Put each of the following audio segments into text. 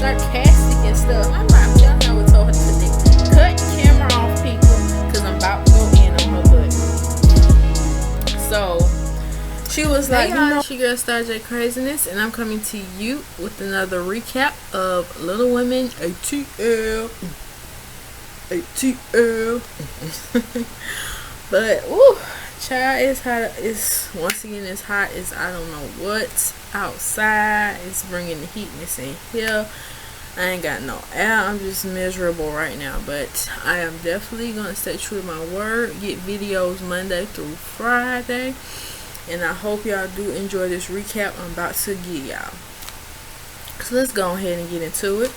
sarcastic and stuff. I'm like, y'all know what told her to cut the camera off, people, because I'm about to go in on her butt. So she was like, you know, she girl Starr Kraziness, and I'm coming to you with another recap of Little Women ATL. But woo, child, is hot. It's once again as hot as I don't know what outside. It's bringing the heatness in here. I ain't got no air. I'm just miserable right now, but I am definitely gonna stay true to my word. Get videos Monday through Friday, and I hope y'all do enjoy this recap I'm about to give y'all. So let's go ahead and get into it.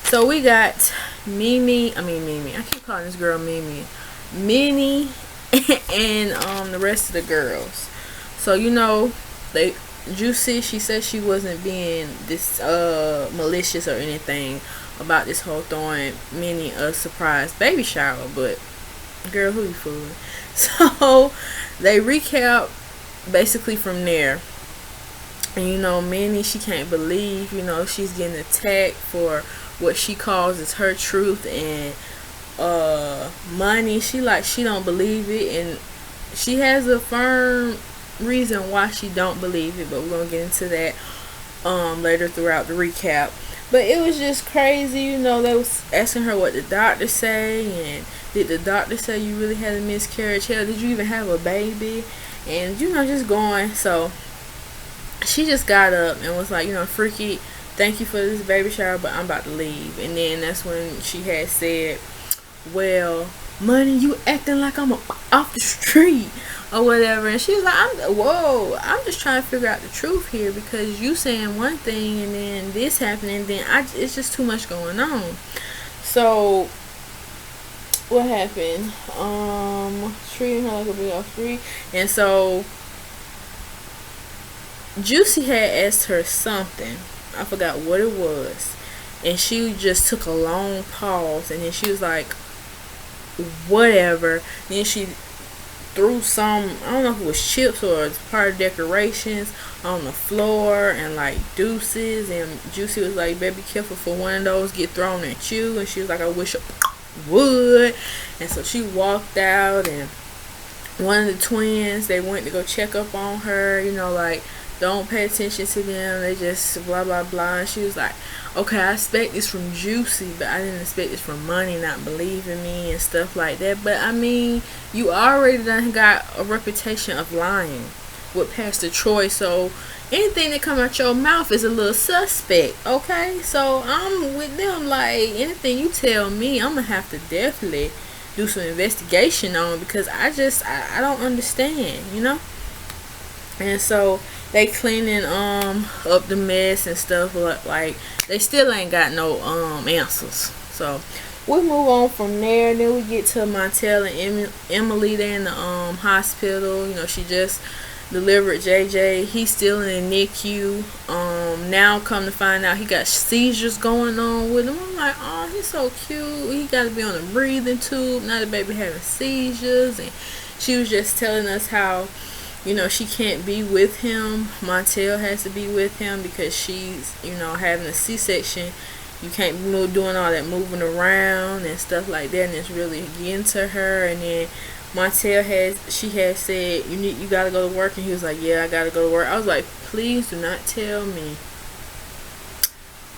So we got Mimi. I keep calling this girl Mimi. Minnie and the rest of the girls. So you know, Juicy, she said she wasn't being this malicious or anything about this whole throwing Minnie a surprise baby shower, but girl, who you fooling? So they recap basically from there. And you know, Minnie, she can't believe, you know, she's getting attacked for what she calls is her truth, and money, she don't believe it, and she has a firm reason why she don't believe it, but we're gonna get into that later throughout the recap. But it was just crazy, you know. They was asking her what the doctor say, and did the doctor say you really had a miscarriage? Hell, did you even have a baby? And you know, just going. So she just got up and was like, you know, Freaky, thank you for this baby shower, but I'm about to leave. And then that's when she had said, well, money, you acting like I'm off the street or whatever. And she was like, I'm just trying to figure out the truth here, because you saying one thing and then this happening, then it's just too much going on. So what happened? Treating her like a big off street. And so Juicy had asked her something, I forgot what it was, and she just took a long pause, and then she was like, whatever. Then she threw some, I don't know if it was chips or it's part of decorations, on the floor, and like deuces. And Juicy was like, baby, careful for one of those get thrown at you. And she was like, I wish I would. And so she walked out, and one of the twins, they went to go check up on her, you know, like, don't pay attention to them, they just blah blah blah. And she was like, okay, I expect this from Juicy, but I didn't expect this from Money not believing me and stuff like that. But I mean, you already done got a reputation of lying with Pastor Troy, so anything that come out your mouth is a little suspect, okay? So I'm with them, like, anything you tell me, I'm gonna have to definitely do some investigation on, because I don't understand, you know. And so they cleaning up the mess and stuff, but like they still ain't got no answers. So we move on from there, and then we get to Montel and Emily. They're in the hospital. You know, she just delivered JJ. He's still in the NICU. Now come to find out he got seizures going on with him. I'm like, oh, he's so cute. He got to be on a breathing tube. Now the baby having seizures. And she was just telling us how, you know, she can't be with him. Montel has to be with him because she's, you know, having a C-section. You can't be doing all that moving around and stuff like that, and it's really getting to her. And then Montel had said, you gotta go to work, and he was like, yeah, I gotta go to work. I was like, please do not tell me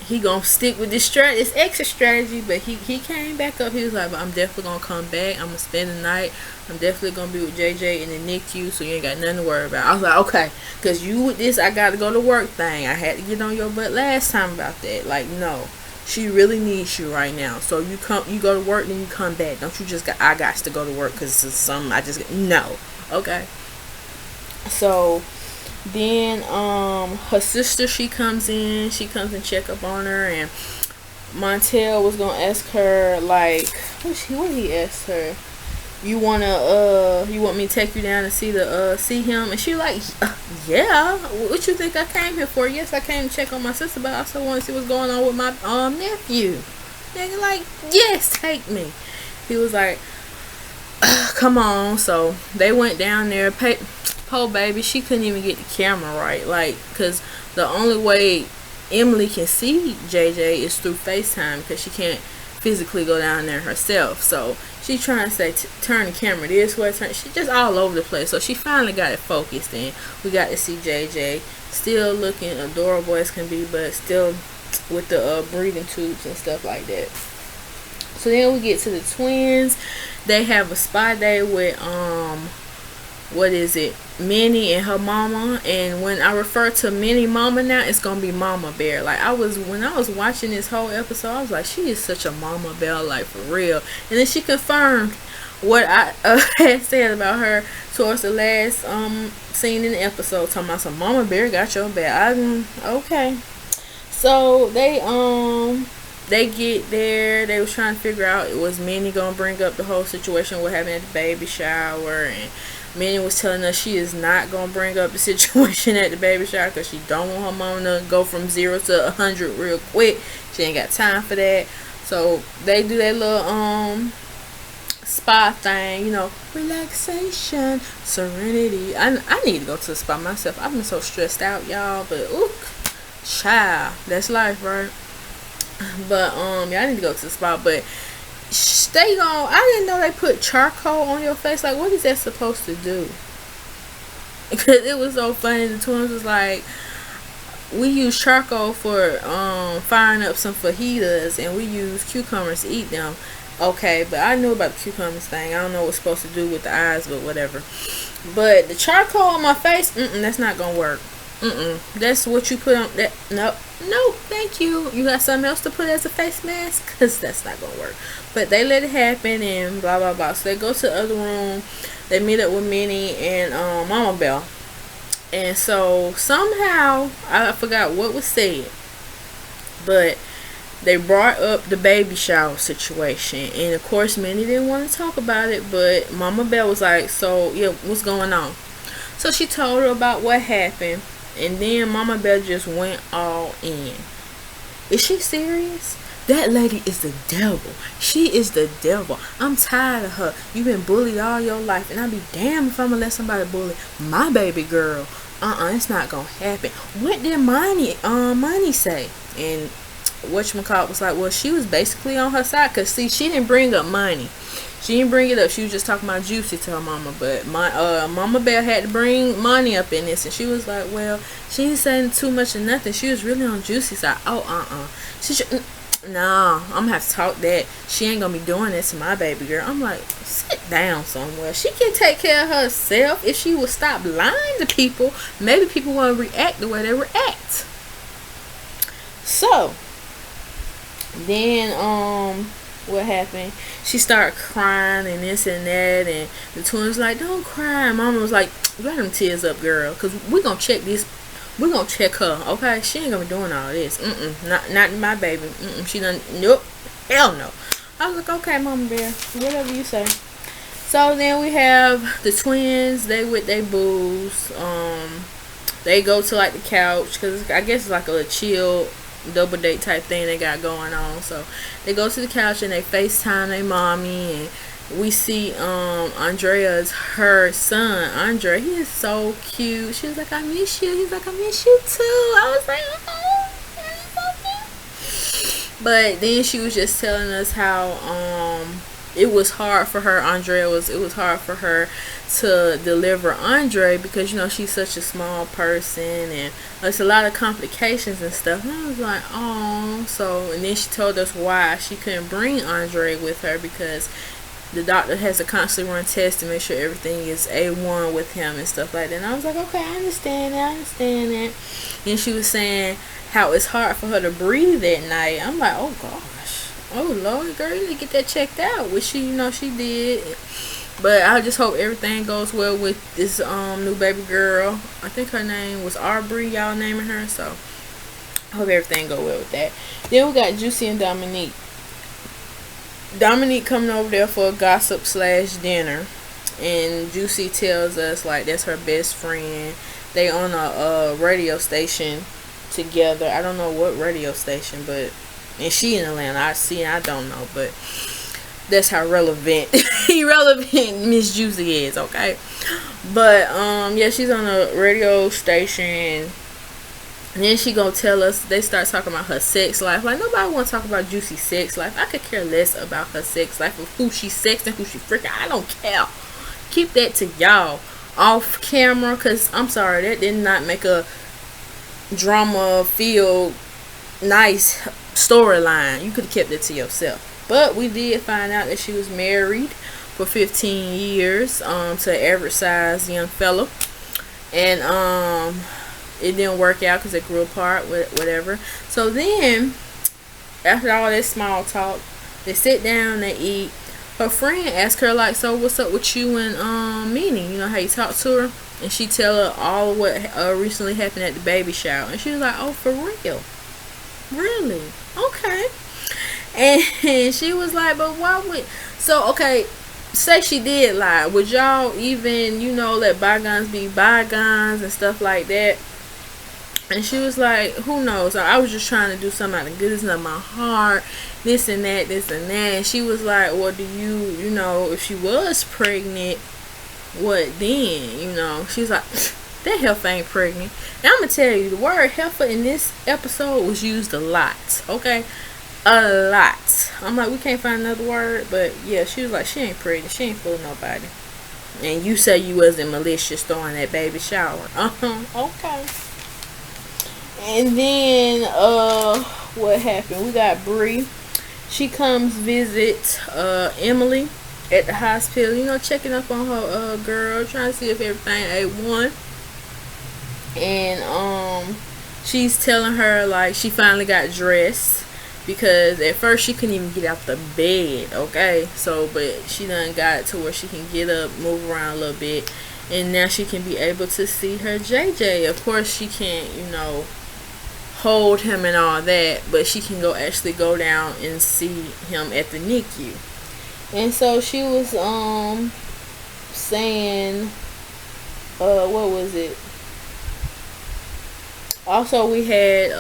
he gonna stick with this exit strategy. But he came back up. He was like, but I'm definitely gonna come back. I'm gonna spend the night. I'm definitely gonna be with JJ in the NICU, so you ain't got nothing to worry about. I was like, okay, because you with this I gotta go to work thing, I had to get on your butt last time about that. Like, no, she really needs you right now. So you go to work, then you come back. Don't you just I got to go to work because it's something I just no. Okay. So then her sister, she comes and check up on her, and Montel was gonna ask her, like, what he asked her, you want me to take you down and see him? And she like, yeah, what you think I came here for? Yes, I came to check on my sister, but I also want to see what's going on with my nephew. Nigga, like, yes, take me. He was like, come on. So they went down there. Poor baby, she couldn't even get the camera right, like, because the only way Emily can see JJ is through FaceTime because she can't physically go down there herself. So she's trying to say, turn the camera this way, she's just all over the place. So she finally got it focused, and we got to see JJ still looking adorable as can be, but still with the breathing tubes and stuff like that. So then we get to the twins. They have a spa day with what is it, Minnie and her mama. And when I refer to Minnie mama now, it's gonna be Mama Bear. Like when I was watching this whole episode, I was like, she is such a Mama Bear, like for real. And then she confirmed what I had said about her towards the last scene in the episode, talking about some Mama Bear got your back. Okay. So they get there. They was trying to figure out, it was Minnie gonna bring up the whole situation what happened at the baby shower, and Minnie was telling us she is not gonna bring up the situation at the baby shower because she don't want her mom to go from 0 to 100 real quick. She ain't got time for that. So they do that little spa thing, you know, relaxation, serenity. I need to go to the spa myself. I've been so stressed out, y'all, but ooh, child, that's life, right? But yeah, I need to go to the spa. But stay on. I didn't know they put charcoal on your face. Like, what is that supposed to do? Because it was so funny. The twins was like, we use charcoal for firing up some fajitas, and we use cucumbers to eat them. Okay, but I knew about the cucumbers thing. I don't know what it's supposed to do with the eyes, but whatever. But the charcoal on my face, that's not gonna work. That's what you put on that. No, thank you. You got something else to put as a face mask? Because that's not gonna work. But they let it happen, and blah blah blah. So they go to the other room. They meet up with Minnie and Mama Bell. And so somehow, I forgot what was said, but they brought up the baby shower situation. And of course Minnie didn't want to talk about it, but Mama Bell was like, so yeah, what's going on? So she told her about what happened. And then Mama Bear just went all in. Is she serious? That lady is the devil. She is the devil. I'm tired of her. You've been bullied all your life, and I'll be damned if I'm gonna let somebody bully my baby girl. It's not gonna happen. What did Money say? And whatchamacallit was like, well, she was basically on her side, because see, she didn't bring up Money. She didn't bring it up. She was just talking about Juicy to her mama. But Mama Bear had to bring Money up in this. And she was like, well, she ain't saying too much of nothing. She was really on Juicy's side. Oh, She should... Nah, I'm going to have to talk that. She ain't going to be doing that to my baby girl. I'm like, sit down somewhere. She can take care of herself. If she would stop lying to people, maybe people won't react the way they react. So, then, what happened? She started crying and this and that, and the twins like, don't cry. And Mama was like, let them tears up, girl, because we're gonna check this. We're gonna check her, okay? She ain't gonna be doing all this. Not my baby. She done, nope, hell no. I was like, okay, Mama Bear, whatever you say. So then we have the twins. They with their booze. They go to like the couch, because I guess it's like a chill double date type thing they got going on. So they go to the couch and they FaceTime their mommy, and we see Andrea's her son. Andre, he is so cute. She was like, I miss you. He's like, I miss you too. I was like, oh, that's so cute. But then she was just telling us how it was hard for her. It was hard for her to deliver Andre, because you know she's such a small person, and there's a lot of complications and stuff. And I was like, oh. So, and then she told us why she couldn't bring Andre with her, because the doctor has to constantly run tests to make sure everything is A1 with him and stuff like that. And I was like, okay, I understand that. Then she was saying how it's hard for her to breathe at night. I'm like, oh gosh, oh Lord, girl, you need to get that checked out, which she, you know, she did. But I just hope everything goes well with this new baby girl. I think her name was Aubrey, y'all naming her. So I hope everything go well with that. Then we got Juicy and Dominique. Dominique coming over there for a gossip / dinner, and Juicy tells us like that's her best friend. They on a radio station together. I don't know what radio station, but and she in Atlanta. I don't know, but that's how relevant Miss Juicy is, okay? But yeah, she's on a radio station, And then she gonna tell us, they start talking about her sex life. Like, nobody wanna talk about Juicy's sex life. I could care less about her sex life, of who she sexing, who she freaking. I don't care. Keep that to y'all off camera, cause I'm sorry, that did not make a drama feel nice storyline. You could have kept it to yourself. But we did find out that she was married for 15 years to an average size young fella. And it didn't work out because they grew apart, whatever. So then, after all this small talk, they sit down, they eat. Her friend asked her, like, so what's up with you and Meanie? You know how you talk to her? And she tell her all what recently happened at the baby shower. And she was like, oh, for real? Really? Okay. And she was like, but why would... So, okay, say she did lie. Would y'all even, you know, let bygones be bygones and stuff like that? And she was like, who knows? I was just trying to do something out of the goodness of my heart. This and that, this and that. And she was like, well, do you know, if she was pregnant, what then? You know, she's like, that heifer ain't pregnant. And I'm going to tell you, the word heifer in this episode was used a lot. Okay? A lot. I'm like, we can't find another word. But yeah, she was like, she ain't pregnant. She ain't fooling nobody. And you say you wasn't malicious throwing that baby shower. Okay. And then, what happened? We got Bree. She comes visit Emily at the hospital. You know, checking up on her girl, trying to see if everything A1. And she's telling her, like, she finally got dressed, because at first she couldn't even get out the bed. Okay, so but she done got it to where she can get up, move around a little bit, and now she can be able to see her JJ. Of course, she can't, you know, hold him and all that, but she can actually go down and see him at the NICU. And so she was saying, what was it? Also, we had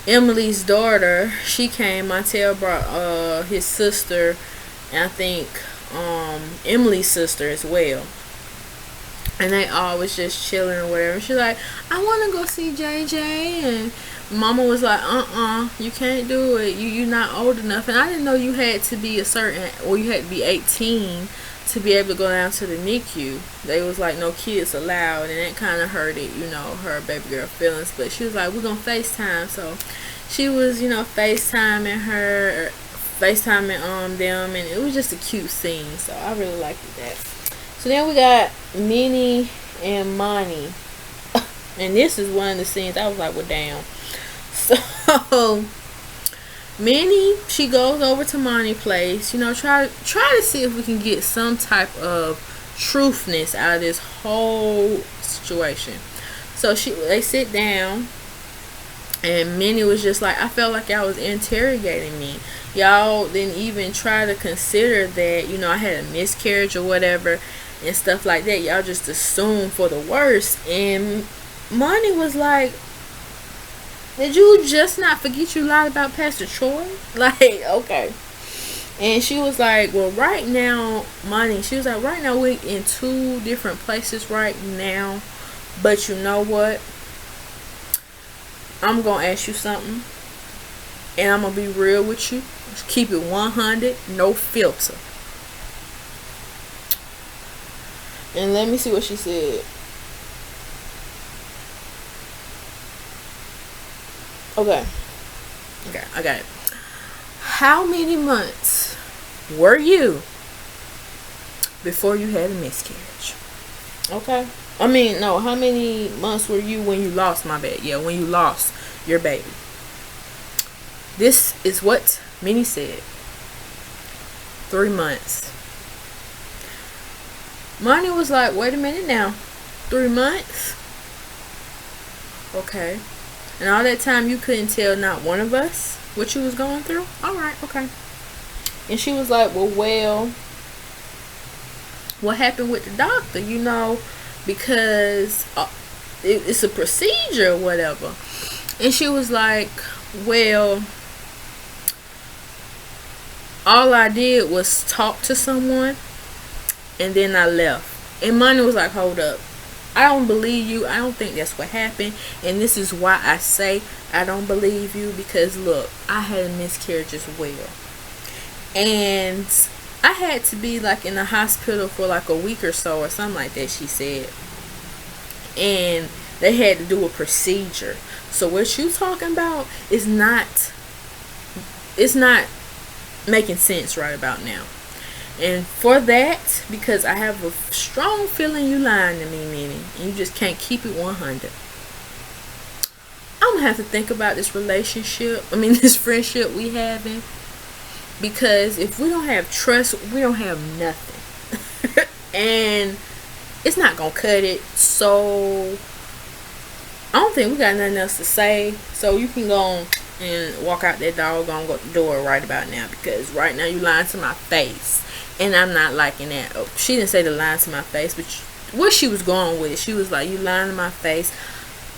Emily's daughter. She came. Montel brought his sister, and I think Emily's sister as well. And they all was just chilling or whatever. She's like, I want to go see JJ. And Mama was like, you can't do it. You're not old enough. And I didn't know you had to be you had to be 18 to be able to go down to the NICU. They was like, no kids allowed. And that kind of hurted, you know, her baby girl feelings. But she was like, we're going to FaceTime. So she was, you know, FaceTiming them. And it was just a cute scene. So I really liked that. So then we got Minnie and Monty. And this is one of the scenes I was like, well, damn. So Minnie, she goes over to Monty's place, you know, try to see if we can get some type of truthness out of this whole situation. So they sit down, and Minnie was just like, I felt like y'all was interrogating me. Y'all didn't even try to consider that, you know, I had a miscarriage or whatever and stuff like that. Y'all just assumed for the worst. And Monty was like, did you just not forget you lied about Pastor Troy? Like, okay. And she was like, well, right now, Monty, she was like, right now we're in 2 different places right now. But you know what? I'm going to ask you something. And I'm going to be real with you. Just keep it 100, no filter. And let me see what she said. Okay, I got it. How many months were you before you had a miscarriage? Okay. I mean, no, how many months were you when you lost, my bad. Yeah, when you lost your baby. This is what Minnie said. 3 months. Monty was like, wait a minute now. 3 months? Okay. And all that time you couldn't tell not one of us what you was going through? Alright, okay. And she was like, well, what happened with the doctor? You know, because it's a procedure or whatever. And she was like, well, all I did was talk to someone, and then I left. And Monty was like, hold up. I don't believe you. I don't think that's what happened. And this is why I say I don't believe you, because look, I had a miscarriage as well. And I had to be like in the hospital for like a week or so or something like that, she said. And they had to do a procedure. So what you talking about is not, it's not making sense right about now. And for that, because I have a strong feeling you lying to me, Minnie, and you just can't keep it 100. I'm gonna have to think about this relationship, this friendship we having, because if we don't have trust, we don't have nothing. And it's not gonna cut it. So I don't think we got nothing else to say. So you can go on and walk out that doggone door right about now, because right now you lying to my face, and I'm not liking that. Oh, she didn't say the lying to my face, but what she was going with it, she was like, you lying to my face,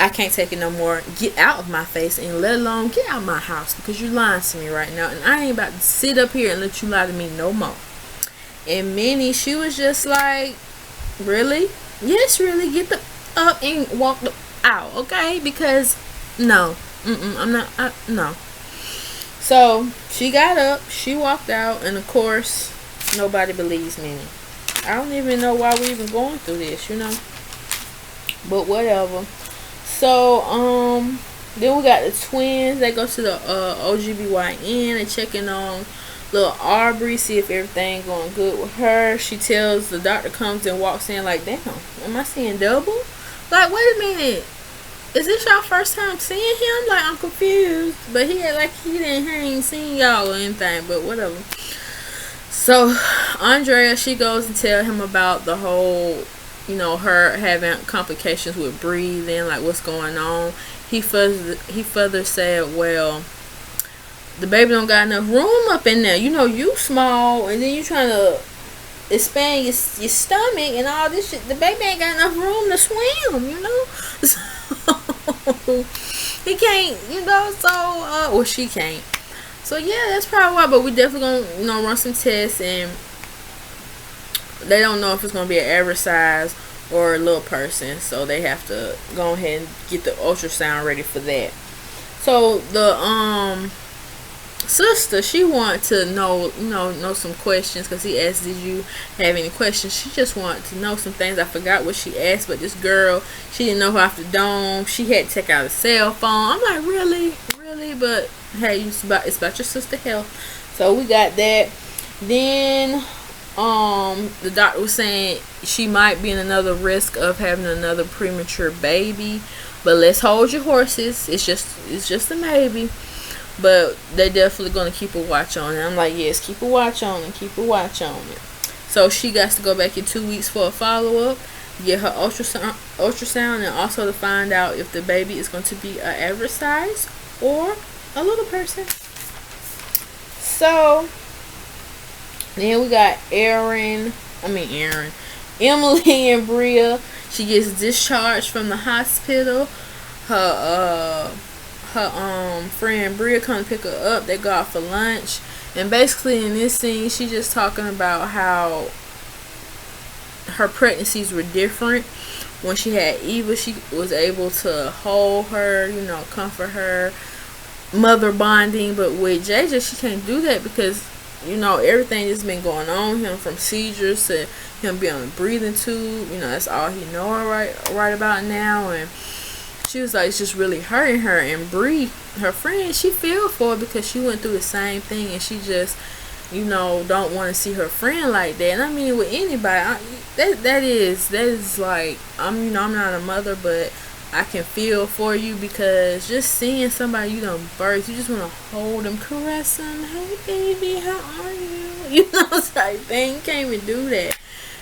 I can't take it no more, get out of my face, and let alone get out of my house, because you're lying to me right now, and I ain't about to sit up here and let you lie to me no more. And Minnie, she was just like, really? Yes, really, get the up and walk out, okay? Because no, I'm not, no. So she got up, she walked out, and of course nobody believes Minnie. I don't even know why we even going through this, but whatever. So then we got the twins. They go to the OGBYN and checking on little Aubrey, see if everything going good with her. She tells, the doctor comes and walks in like, damn, am I seeing double? Like, wait a minute, is this y'all first time seeing him? Like, I'm confused. But he ain't seen y'all or anything, but whatever. So Andrea, she goes and tell him about the whole, her having complications with breathing, like what's going on. He further said, well, the baby don't got enough room up in there. You small, and then you trying to expand your stomach and all this shit. The baby ain't got enough room to swim, So he can't, well, she can't. So yeah, that's probably why. But we definitely gonna, run some tests, and they don't know if it's gonna be an average size or a little person, so they have to go ahead and get the ultrasound ready for that. So the sister, she wanted to know some questions, because he asked, did you have any questions? She just wanted to know some things. I forgot what she asked, but this girl, she didn't know who off the dome. She had to take out a cell phone. I'm like, really? But hey, it's about your sister's health. So we got that. Then the doctor was saying she might be in another risk of having another premature baby, but let's hold your horses. It's just a maybe, but they definitely gonna keep a watch on it. I'm like, yes, keep a watch on it. So she got to go back in 2 weeks for a follow-up, get her ultrasound, and also to find out if the baby is going to be an average size or a little person. So then we got Emily and Bria. She gets discharged from the hospital. Her friend Bria come to pick her up. They go out for lunch, and basically in this scene, she just talking about how her pregnancies were different. When she had Eva, she was able to hold her, comfort her, mother bonding. But with JJ, she can't do that because everything that's been going on, him from seizures to him being on a breathing tube, that's all he know right about now. And she was like, it's just really hurting her. And Bree, her friend, she feel for her because she went through the same thing, and she just don't want to see her friend like that. And with anybody, that is like, I'm not a mother, but I can feel for you, because just seeing somebody you done birth, you just want to hold them, caress them, hey baby, how are you? Type thing. You can't even do that,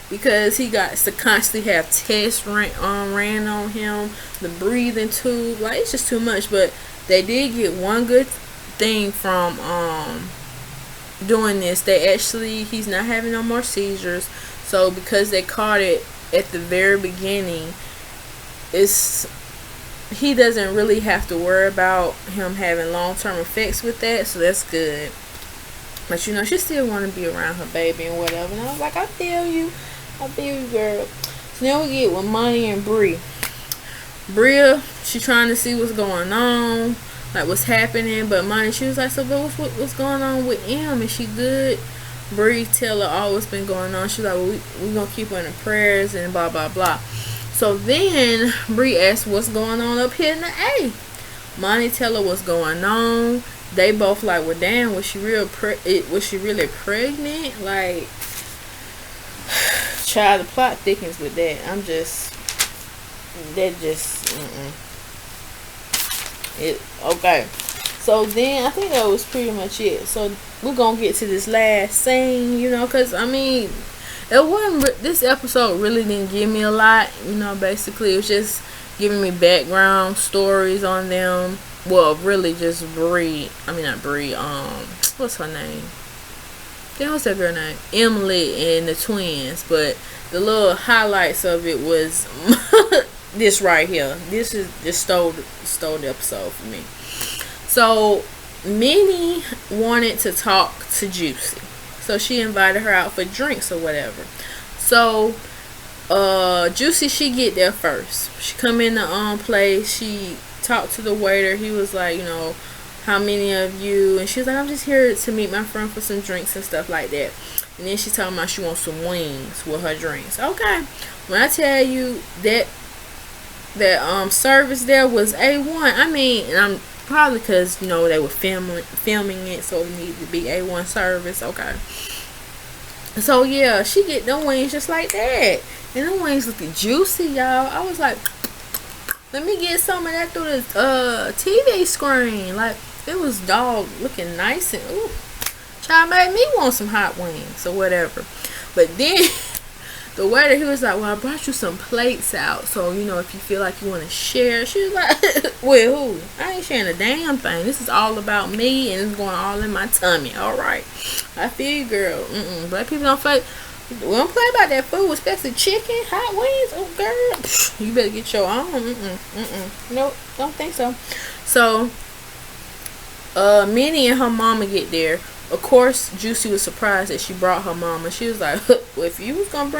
because he got to constantly have tests ran on him, the breathing tube, like it's just too much. But they did get one good thing from doing this. He's not having no more seizures. So because they caught it at the very beginning, he doesn't really have to worry about him having long-term effects with that, so that's good. But she still want to be around her baby and whatever. And I was like, I feel you, girl. So then we get with Money and Bree. Bria, she trying to see what's going on, like what's happening. But Money, she was like, so but what's going on with M? Is she good? Bree tell her all what's been going on. She's like, well, we gonna keep her in the prayers and blah blah blah. So then Bree asks what's going on up here in the A. Money tell her what's going on. They both like, well, damn, was she really pregnant? Like, child, the plot thickens with that. Okay. So then I think that was pretty much it. So we're gonna get to this last scene, because I mean, it wasn't. This episode really didn't give me a lot, Basically, it was just giving me background stories on them. Well, really just Bree. I mean, not Bree. What's her name? Yeah, what's that girl name? Emily and the twins. But the little highlights of it was this right here. This is just stole the episode for me. So Minnie wanted to talk to Juicy, so she invited her out for drinks or whatever. So Juicy, she get there first. She come in the place. She talked to the waiter. He was like, how many of you? And she was like, I'm just here to meet my friend for some drinks and stuff like that. And then she talking about she wants some wings with her drinks. Okay, when I tell you that service there was A1. I mean, and I'm probably because they were filming it, so it needed to be A1 service. Okay, so yeah, she get them wings just like that, and them wings looking juicy, y'all. I was like, let me get some of that through the TV screen. Like, it was dog looking nice, and ooh, child made me want some hot wings or whatever. But then the waiter, he was like, well, I brought you some plates out, so if you feel like you want to share. She was like, with who? I ain't sharing a damn thing. This is all about me, and it's going all in my tummy. All right, I feel you, girl. Black people don't fight. We don't play about that food, especially chicken, hot wings. Oh, girl, you better get your own. Nope, don't think so. So Minnie and her mama get there. Of course, Juicy was surprised that she brought her mama. She was like, well, if I knew you was going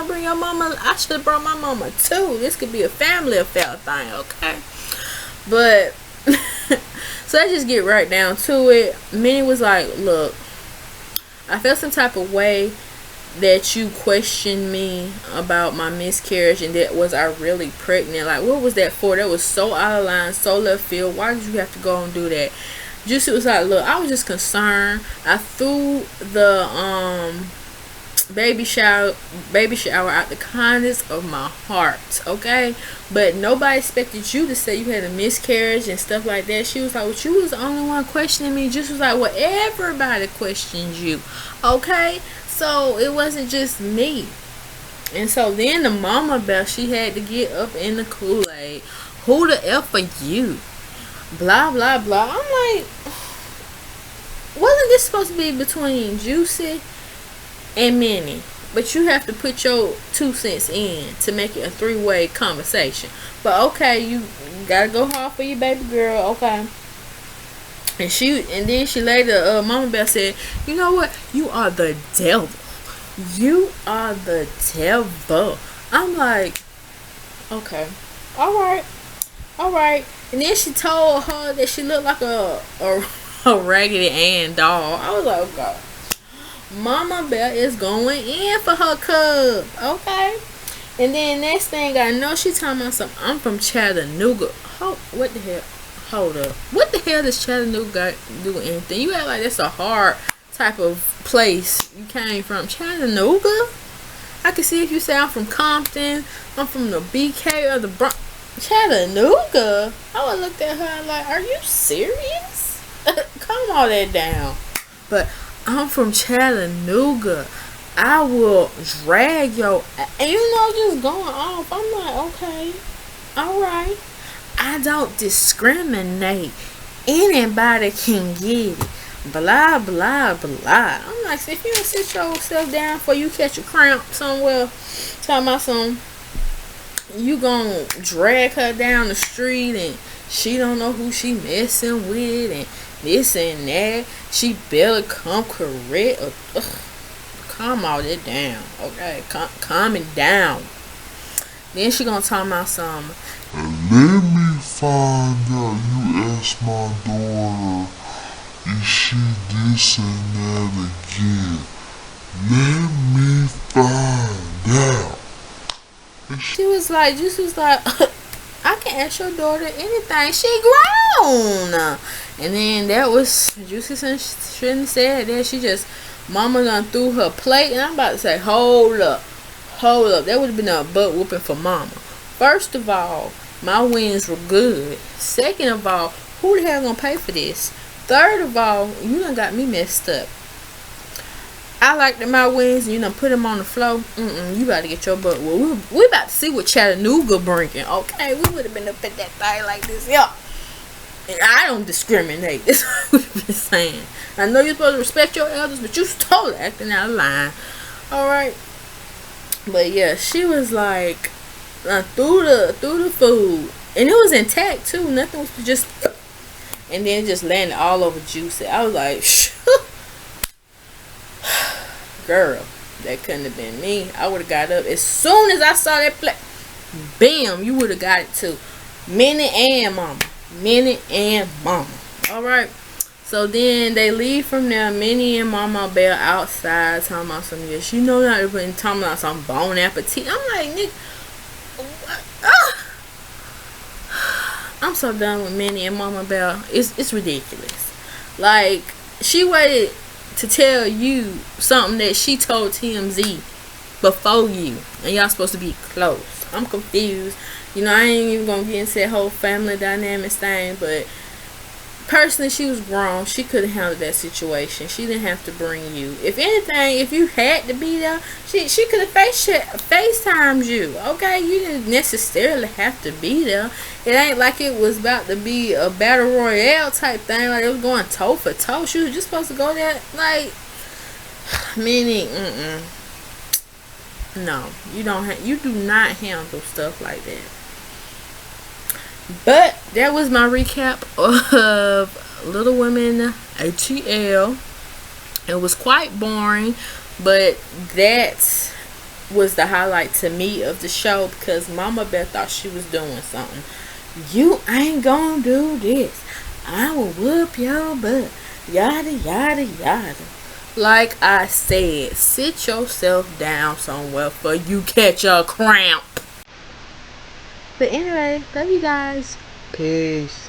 to bring your mama, I should have brought my mama too. This could be a family affair thing, okay? But, so let's just get right down to it. Minnie was like, look, I felt some type of way that you questioned me about my miscarriage and that was I really pregnant. Like, what was that for? That was so out of line, so left field. Why did you have to go and do that? Juicy was like, look, I was just concerned. I threw the baby shower out the kindness of my heart, okay? But nobody expected you to say you had a miscarriage and stuff like that. She was like, well, you was the only one questioning me. Juicy was like, well, everybody questioned you, okay? So it wasn't just me. And so then the mama bear, she had to get up in the Kool-Aid. Who the F are you? Blah blah blah. I'm like, wasn't this supposed to be between Juicy and Minnie? But you have to put your 2 cents in to make it a 3-way conversation. But okay, you gotta go hard for your baby girl, okay? And then she later, Mama Bear said, you know what? You are the devil. You are the devil. I'm like, okay, all right. And then she told her that she looked like a Raggedy Ann doll. I was like, oh God. Mama Bear is going in for her cub. Okay. And then next thing I know, she talking about something. I'm from Chattanooga. What the hell? Hold up. What the hell does Chattanooga do anything? You act like that's a hard type of place you came from. Chattanooga? I can see if you say I'm from Compton, I'm from the BK or the Bronx. Chattanooga? I would look at her like, are you serious? Calm all that down. But I'm from Chattanooga. I will drag your, and just going off. I'm like, okay, all right. I don't discriminate. Anybody can get it. Blah blah blah. I'm like, if you don't sit yourself down before you catch a cramp somewhere, talking about some, you gonna drag her down the street and she don't know who she messing with and this and that. She better come correct. Calm all that down, okay? Calm it down. Then she gonna talk about some. And let me find out. You ask my daughter, is she this and that again? Let me find out. She was like, I can ask your daughter anything. She grown. And then that was Juicy shouldn't have said that. She just mama done threw her plate, and I'm about to say, hold up. That would have been a butt whooping for mama. First of all, my wings were good. Second of all, who the hell gonna pay for this? Third of all, you done got me messed up. I like my wings, and you done put them on the floor. You about to get your butt. Well, we about to see what Chattanooga bringing. Okay, we would have been up at that thing like this, yeah. And I don't discriminate. That's what we've been saying. I know you're supposed to respect your elders, but you still acting out of line. All right. But yeah, she was like through the food, and it was intact too. Nothing was just, and then it just landed all over Juicy. I was like, girl, that couldn't have been me. I would have got up as soon as I saw that plate. Bam, you would have got it too. Minnie and mama. All right. So then they leave from there. Minnie and Mama Bear outside talking about some, yes, you know not even talking about some bon appetit. I'm like, Nick, I'm so done with Minnie and Mama Bear. It's ridiculous. Like, she waited to tell you something that she told TMZ before you, and y'all supposed to be close. I'm confused. You know, I ain't even gonna get into that whole family dynamics thing, but personally, she was grown. She could have handled that situation. She didn't have to bring you. If anything, if you had to be there, she could have FaceTimed you. Okay, you didn't necessarily have to be there. It ain't like it was about to be a battle royale type thing. Like it was going toe for toe. She was just supposed to go there. Like, meaning, no, you don't. You do not handle stuff like that. But that was my recap of Little Women ATL. It was quite boring, but that was the highlight to me of the show because Mama Bear thought she was doing something. You ain't gonna do this. I will whoop your butt. Yada yada yada. Like I said, sit yourself down somewhere for you catch a cramp. But anyway, love you guys. Peace.